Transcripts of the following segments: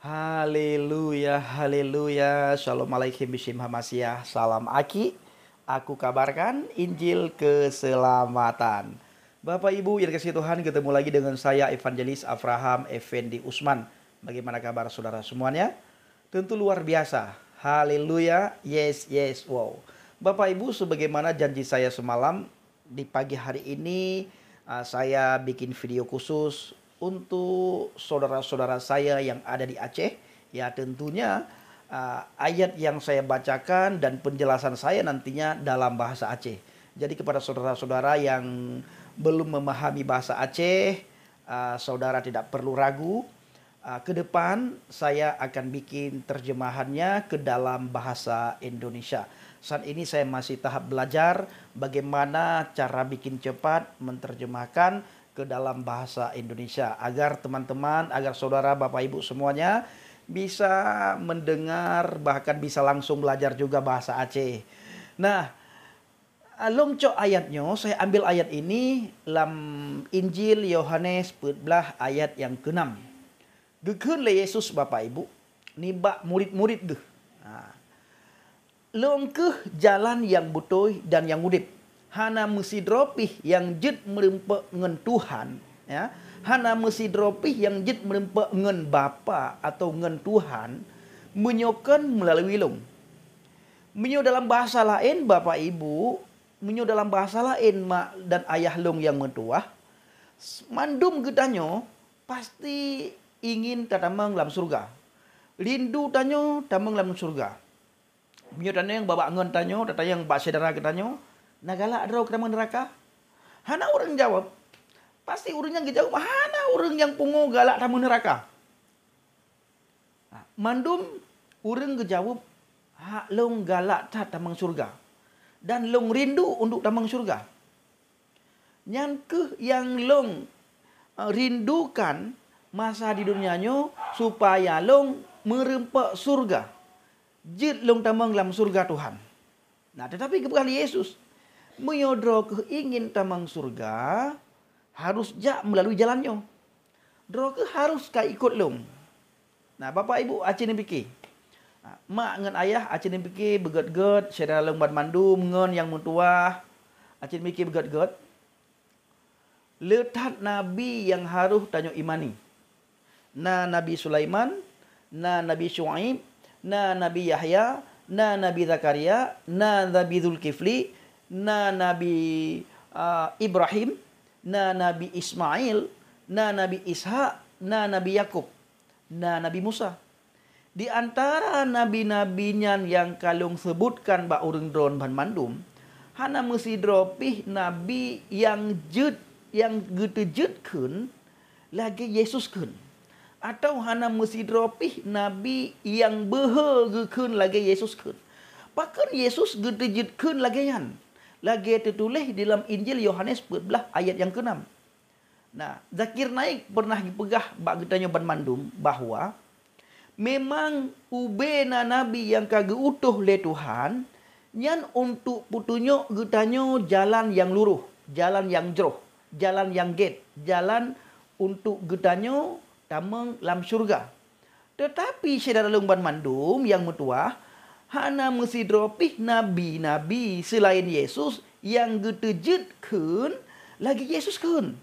Haleluya, haleluya. Shalom alaikum bishim hamasyah. Salam aki. Aku kabarkan Injil keselamatan. Bapak Ibu yang dikasihi Tuhan, ketemu lagi dengan saya Evangelis Abraham Effendi Usman. Bagaimana kabar saudara semuanya? Tentu luar biasa. Haleluya. Yes, yes, wow. Bapak Ibu, sebagaimana janji saya semalam, di pagi hari ini saya bikin video khusus untuk saudara-saudara saya yang ada di Aceh. Ya tentunya ayat yang saya bacakan dan penjelasan saya nantinya dalam bahasa Aceh. Jadi kepada saudara-saudara yang belum memahami bahasa Aceh, saudara tidak perlu ragu. Ke depan saya akan bikin terjemahannya ke dalam bahasa Indonesia. Saat ini saya masih tahap belajar bagaimana cara bikin cepat menerjemahkan ke dalam bahasa Indonesia agar teman-teman, agar saudara, Bapak Ibu semuanya bisa mendengar, bahkan bisa langsung belajar juga bahasa Aceh. Nah, longcok ayatnya, saya ambil ayat ini dalam Injil Yohanes 14 ayat yang ke-6. Gekeun le Yesus Bapak Ibu, nibak murid-murid geh. Longkeh jalan yang butoy dan yang udip. Hana mesti dropih yang jid merempe ngen Tuhan, ya. Hana mesti dropih yang jid merempe ngen Bapa atau ngen Tuhan, menyokan melalui long. Menyo dalam bahasa lain Bapak Ibu, menyo dalam bahasa lain mak dan ayah long yang mentuah, mandum getanyo pasti ingin tatamang dalam surga. Lindu tanyo tamang dalam surga. Menyo tanyo yang babak ngen tanyo, tatanya yang bak saudara getanyo, nagala ada orang neraka. Hana orang jawab. Pasti orang yang jawab. Hana orang yang pungo galak tamu neraka. Mandum orang jawab. Hak long galak tak tamang surga. Dan long rindu untuk tamang surga. Yang yang long rindukan masa di dunianya supaya long merempak surga. Jid long tamang dalam surga Tuhan. Nah, tetapi kepada Yesus menyodro keingin tamang surga harus jak melalui jalannya. Droke harus ka ikut long. Nah, Bapak Ibu acin pikir. Mak ngan ayah acin pikir beget-get saudara long ban mandum ngan yang mutuah. Acin pikir beget-get. Letat nabi yang harus tanyo imani. Na Nabi Sulaiman, na Nabi Syuaib, na Nabi Yahya, na Nabi Zakaria, na Nabi Zulkifli, na Nabi Ibrahim, na Nabi Ismail, na Nabi Ishak, na Nabi Yakub, na Nabi Musa. Di antara nabi-nabinya yang kalung sebutkan ba urang dron ban mandum, hana mesti dropih nabi yang getejutkeun lagi Yesus keun. Atau hana mesti dropih nabi yang behegekeun lagi Yesus keun. Bahkan Yesus getejutkeun lagi yan. Lagi tertulis dalam Injil Yohanes 14 ayat yang ke-6. Nah, Zakir Naik pernah dipegah bak getanya ban mandum bahwa memang ubena nabi yang kage utuh le Tuhan nyan untuk putunyo getanyo jalan yang luruh, jalan yang jroh, jalan yang get, jalan untuk getanyo tamang lam surga. Tetapi saudara long ban mandum yang mutuah hana mesti dropih nabi-nabi selain Yesus yang getejutkeun lagi Yesus keun.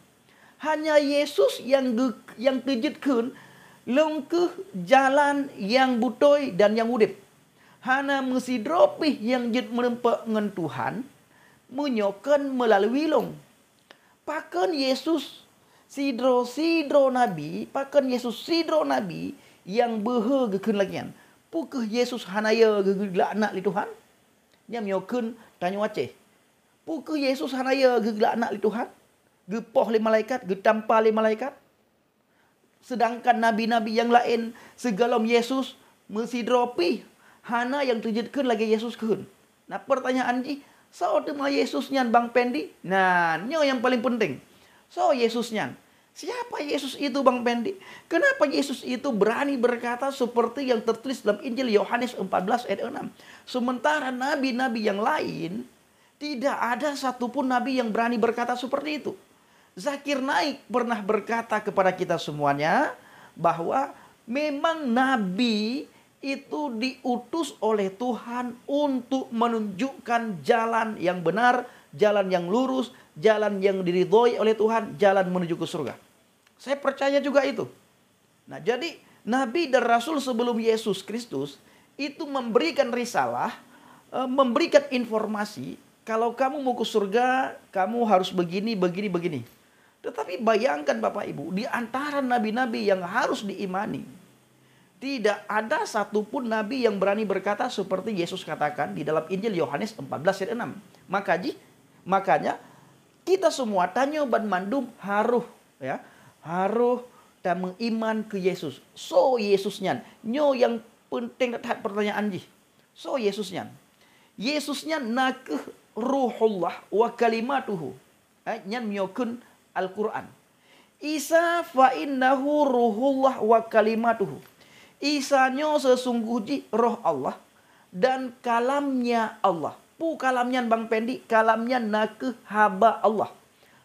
Hanya Yesus yang tejutkeun longkeh jalan yang butoy dan yang udip. Hana mesti dropih yang jet merempak ngen Tuhan menyokan melalui long. Pakan Yesus sidro nabi, pakan Yesus sidro nabi yang behegekeun lagian. Pukeh Yesus hanaya gegelak anak li Tuhan? Nya menyokeun tanyo Aceh. Pukeh Yesus hanaya gegelak anak li Tuhan? Gepoh li malaikat, getampal li malaikat. Sedangkan nabi-nabi yang lain segalom Yesus mesti dropi hana yang terjudkeun lagi Yesus keun. Nah, pertanyaan ji, so tema Yesus nyan Bang Pendi? Nah, nyo yang paling penting. So Yesus nyan. Siapa Yesus itu Bang Pendi? Kenapa Yesus itu berani berkata seperti yang tertulis dalam Injil Yohanes 14 ayat 6? Sementara nabi-nabi yang lain tidak ada satupun nabi yang berani berkata seperti itu. Zakir Naik pernah berkata kepada kita semuanya bahwa Memang Nabi itu diutus oleh Tuhan untuk menunjukkan jalan yang benar, jalan yang lurus, jalan yang diridhoi oleh Tuhan, jalan menuju ke surga. Saya percaya juga itu. Nah, jadi Nabi dan Rasul sebelum Yesus Kristus itu memberikan risalah, memberikan informasi, kalau kamu mau ke surga, kamu harus begini, begini, begini. Tetapi bayangkan Bapak Ibu, di antara nabi-nabi yang harus diimani, tidak ada satupun nabi yang berani berkata seperti Yesus katakan di dalam Injil Yohanes 14 ayat 6. Makanya kita semua tanya ban mandum haruh dan mengiman ke Yesus. So Yesusnya nyo yang penting tak pertanyaan ji. So Yesusnya nak ruhullah wa kalimatuhu. Nyan myokun Al-Quran. Isa fa innahu ruhullah wa kalimatuhu. Isa nyo sesungguhnya roh Allah dan kalamnya Allah. Pu kalamnya Bang Pendi, kalamnya nak haba Allah.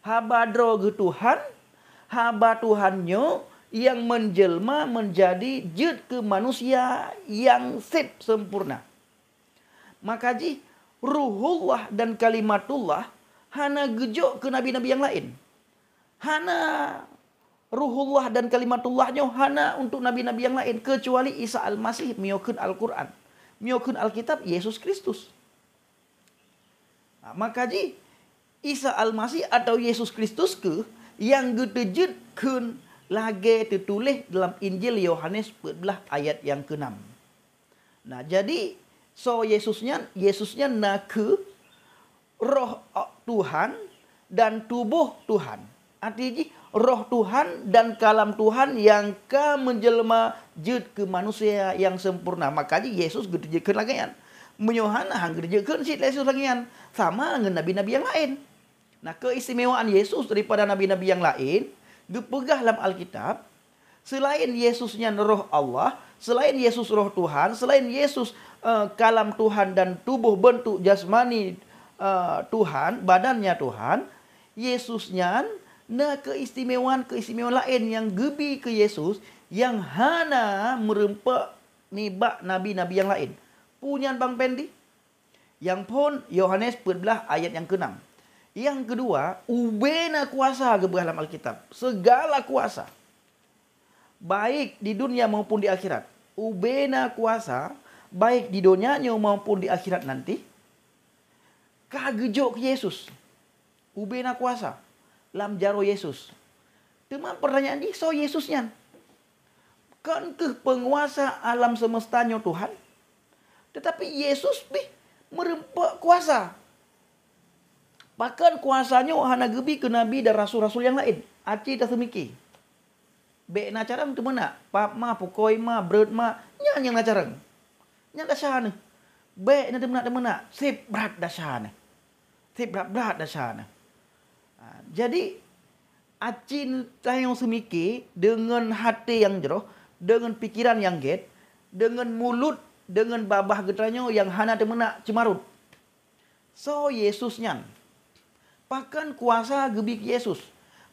Haba droge Tuhan, haba Tuhannya yang menjelma menjadi jid ke manusia yang sempurna. Maka ji ruhullah dan kalimatullah hana gejok ke nabi-nabi yang lain. Hana ruhullah dan kalimatullahnya hana untuk nabi-nabi yang lain kecuali Isa Al-Masih miyokun Al-Quran, miyokun Alkitab Yesus Kristus. Nah, maka ji Isa Al-Masih atau Yesus Kristus ke yang getejutkeun lagi tertulis dalam Injil Yohanes 14 ayat yang ke-6. Nah, jadi so Yesusnya nak ke roh Tuhan dan tubuh Tuhan. Artinya roh Tuhan dan kalam Tuhan yang menjelma jid ke manusia yang sempurna. Makanya Yesus gedejekeun lagian. Menyohana hang gedejekeun si Yesus lagian. Sama dengan nabi-nabi yang lain. Nah, keistimewaan Yesus daripada nabi-nabi yang lain dipegah dalam Alkitab. Selain Yesusnya roh Allah, selain Yesus roh Tuhan, selain Yesus kalam Tuhan dan tubuh bentuk jasmani Tuhan, badannya Tuhan, Yesusnya nah keistimewaan lain yang gebi ke Yesus yang hana merempak nibak nabi-nabi yang lain. Punyan Bang Pendi. Yang pun Yohanes 14 ayat yang ke-6. Yang kedua, ubena kuasa gebah dalam Alkitab. Segala kuasa. Baik di dunia maupun di akhirat. Ubena kuasa baik di dunianya maupun di akhirat nanti. Kagejok Yesus. Ubena kuasa. Lam jaro Yesus. Cuma pertanyaan ni, so Yesusnya. Kan ke penguasa alam semestanya Tuhan. Tetapi Yesus merempak kuasa. Bahkan kuasanya hana gebi ke nabi dan rasul-rasul yang lain. Aci tak semiki. Bek na carang tu mana? Pap ma, pukoi ma, berat ma. Nyan yang na carang. Nyan dasyana. Bek na temena. Sip berat dasyana. Sip berat dasyana. Jadi acin tayang semiki dengan hati yang jeroh, dengan pikiran yang get, dengan mulut, dengan babah getranya yang hana temena cemarut. So Yesusnya. Pakan kuasa gebik Yesus.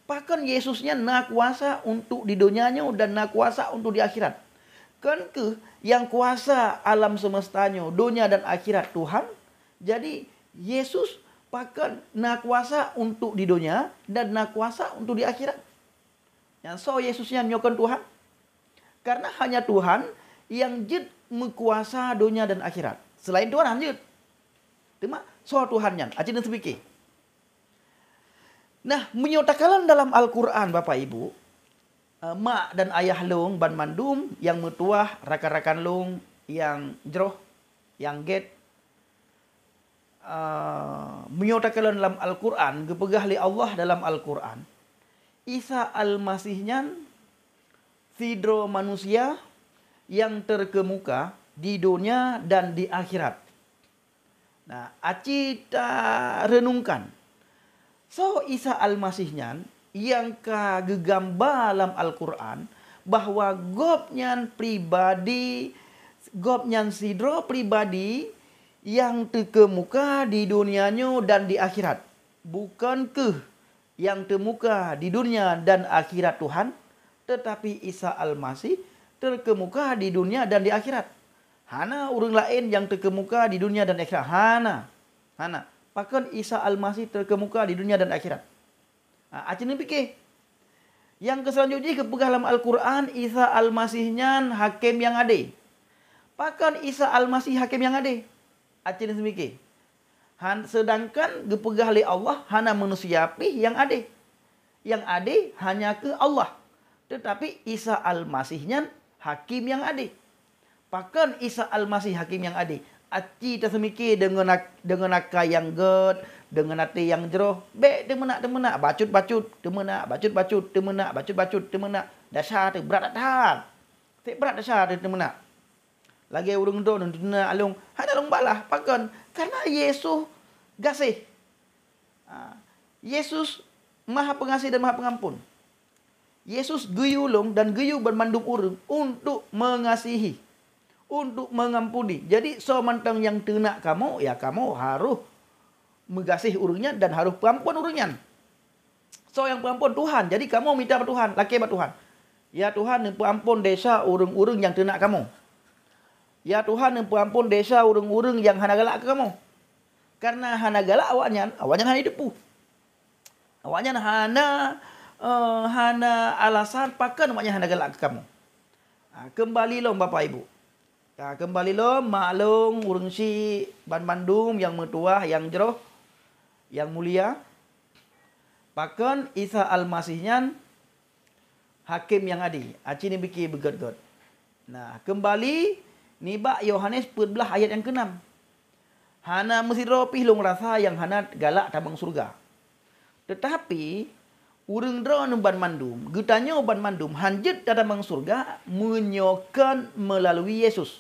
Pakan Yesusnya nak kuasa untuk di dunianya dan nak kuasa untuk di akhirat. Kan ke yang kuasa alam semestanya, dunia dan akhirat Tuhan. Jadi Yesus pakan nak kuasa untuk di dunia dan nak kuasa untuk di akhirat. Yang so Yesusnya nyokan Tuhan. Karena hanya Tuhan yang jid mengkuasa dunia dan akhirat. Selain Tuhan hanya jid. Cuma so Tuhannya. Acin dan sepikir. Nah, menyatakan dalam Al-Quran Bapak Ibu, mak dan ayah long ban mandum yang metuah rakan-rakan long yang jeroh, yang get, menyatakan dalam Al-Quran, gepegah li Allah dalam Al-Quran, Isa Al-Masihnya sidro manusia yang terkemuka di dunia dan di akhirat. Nah, aci ta renungkan. So Isa Al-Masihnya yang kagegamba dalam Al-Quran bahwa gopnyan pribadi, gopnyan sidro pribadi yang terkemuka di dunianya dan di akhirat. Bukan ke yang termuka di dunia dan akhirat Tuhan, tetapi Isa Al-Masih terkemuka di dunia dan di akhirat. Hana urang lain yang terkemuka di dunia dan akhirat. Hana. Pakan Isa Al-Masih terkemuka di dunia dan akhirat. Acin fikir. Yang keselanjutnya kepegah dalam Al-Quran, Isa Al-Masihnya hakim yang adil. Pakan Isa Al-Masih hakim yang adil. Acin fikir. Sedangkan kepegah oleh Allah, hana manusia pih yang adil. Yang adil hanya ke Allah. Tetapi Isa Al-Masihnya hakim yang adil. Pakan Isa Al-Masih hakim yang adil. Aci tersemikir dengan akal yang ged, dengan hati yang jeroh. Bek temenak. Bacut-bacut, temenak. Dasar tu berat dah. Tak berat dasar tu temenak. Lagi urung do nunduna alung. Hada long balah. Pakan. Karena Yesus gasih. Yesus Maha Pengasih dan Maha Pengampun. Yesus guyulung dan guyu bermandum urang untuk mengasihi, untuk mengampuni. Jadi so mantang yang tenak kamu, ya kamu harus mengasihi urangnya dan harus pengampun urangnya. So yang pengampun Tuhan. Jadi kamu minta pada Tuhan, laki pada Tuhan. Ya Tuhan, pengampun desa urang-urang yang tenak kamu. Ya Tuhan, pengampun desa urang-urang yang hana galak ke kamu. Karena hana galak awaknya hana hidup. Awaknya hana alasan pakan awaknya hana galak ke kamu. Kembali lo Bapak Ibu. Kembali lo maklum urang si Bandung yang metuah, yang jeroh, yang mulia. Pakan Isa Al-Masihnya hakim yang adil. Aci ni fikir begot-got. Nah, kembali nibak Yohanes 14 ayat yang ke-6. Hana mesti ropih long rasa yang hana galak tabang surga. Tetapi urang dro ban mandum, getanya ban mandum hanjet tabang surga menyokan melalui Yesus.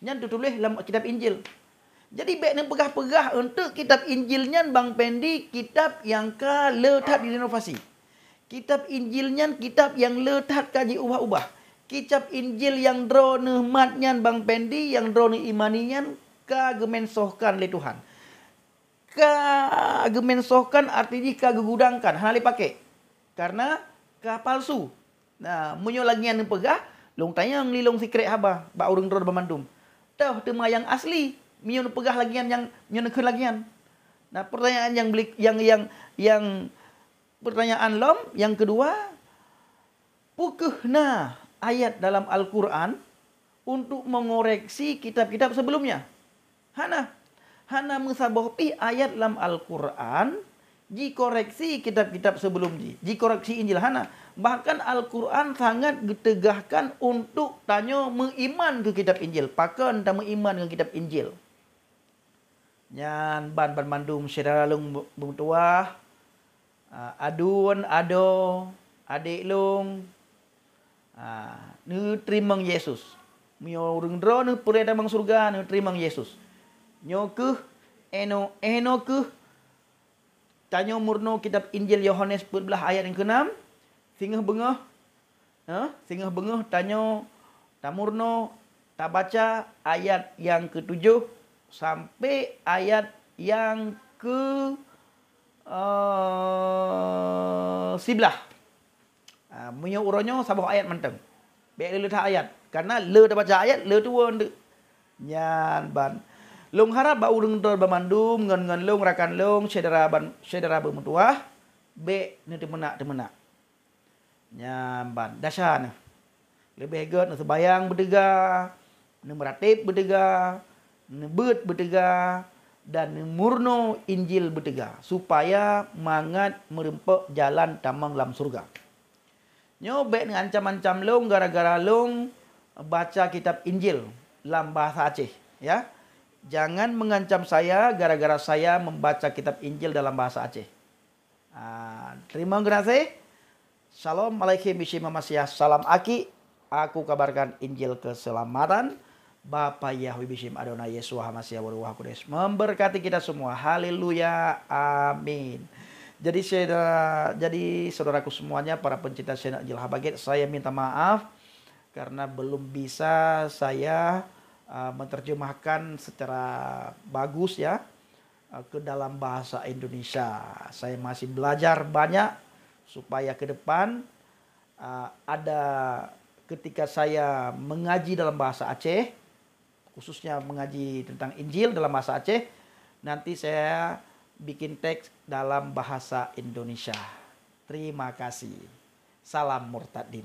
Yang tertulis dalam kitab Injil. Jadi baik ni pegah-pegah untuk kitab Injilnya Bang Pendi, kitab yang ka letak direnovasi. Kitab Injilnya kitab yang letak kaji ubah-ubah. Kitab Injil yang dro nehmatnya Bang Pendi, yang dro imaninya kagemensohkan oleh Tuhan. Kagemensohkan artinya kagegudangkan. Hal pakai. Karena palsu. Nah, munyo lagi yang pegah, long tanya ngelilong secret haba, ba urang dro bamandum. Tah tema yang asli, munyo pegah lagian yang nyonekun lagian. Nah, pertanyaan yang pertanyaan lom yang kedua, pukehna ayat dalam Al-Quran untuk mengoreksi kitab-kitab sebelumnya. Hana musabohpi ayat dalam Al-Quran dikoreksi kitab-kitab sebelum dikoreksi Injil hana. Bahkan Al-Quran sangat ditegahkan untuk tanya mengiman ke kitab Injil. Pakan tak mengiman ke kitab Injil. Nyan ban mandum saudara long bertuah. Adun ado adik long. Nu terimang Yesus. Mio urang dro nu pure tabang surga nu terimang Yesus. Nyo ke eno ke tanyo murno kitab Injil Yohanes 14 ayat yang ke-6 singah bengah tanyo tamurno tak baca ayat yang ke-7 sampai ayat yang ke 11. Munyo uronyo sabah ayat menteng. Baik le ayat karena le tak baca ayat le tu nyan ban. Long harap ba urang dor bamandum ngan long rakan long saudara bermutuah be ne temenak. Nyamban dasana. Lebih hegot ne sebayang berdega, ne meratib berdega, ne beut berdega dan ne murno Injil berdega supaya mangat merempek jalan tamang dalam surga. Nyo be ngancam-ancam long gara-gara long baca kitab Injil dalam bahasa Aceh, ya. Jangan mengancam saya gara-gara saya membaca kitab Injil dalam bahasa Aceh. Terima kasih. Shalom alaikum bismillahirrahmanirrahim. Salam aki. Aku kabarkan Injil keselamatan. Bapa Yahweh Bishim Adonai Yesus Hamasiah Waruah Kudus. Memberkati kita semua. Haleluya. Amin. Jadi saudaraku semuanya, para pencinta channel Injil Habagat, saya minta maaf karena belum bisa saya menerjemahkan secara bagus ya ke dalam bahasa Indonesia. Saya masih belajar banyak supaya ke depan ada ketika saya mengaji dalam bahasa Aceh, khususnya mengaji tentang Injil dalam bahasa Aceh, nanti saya bikin teks dalam bahasa Indonesia. Terima kasih. Salam Murtadin.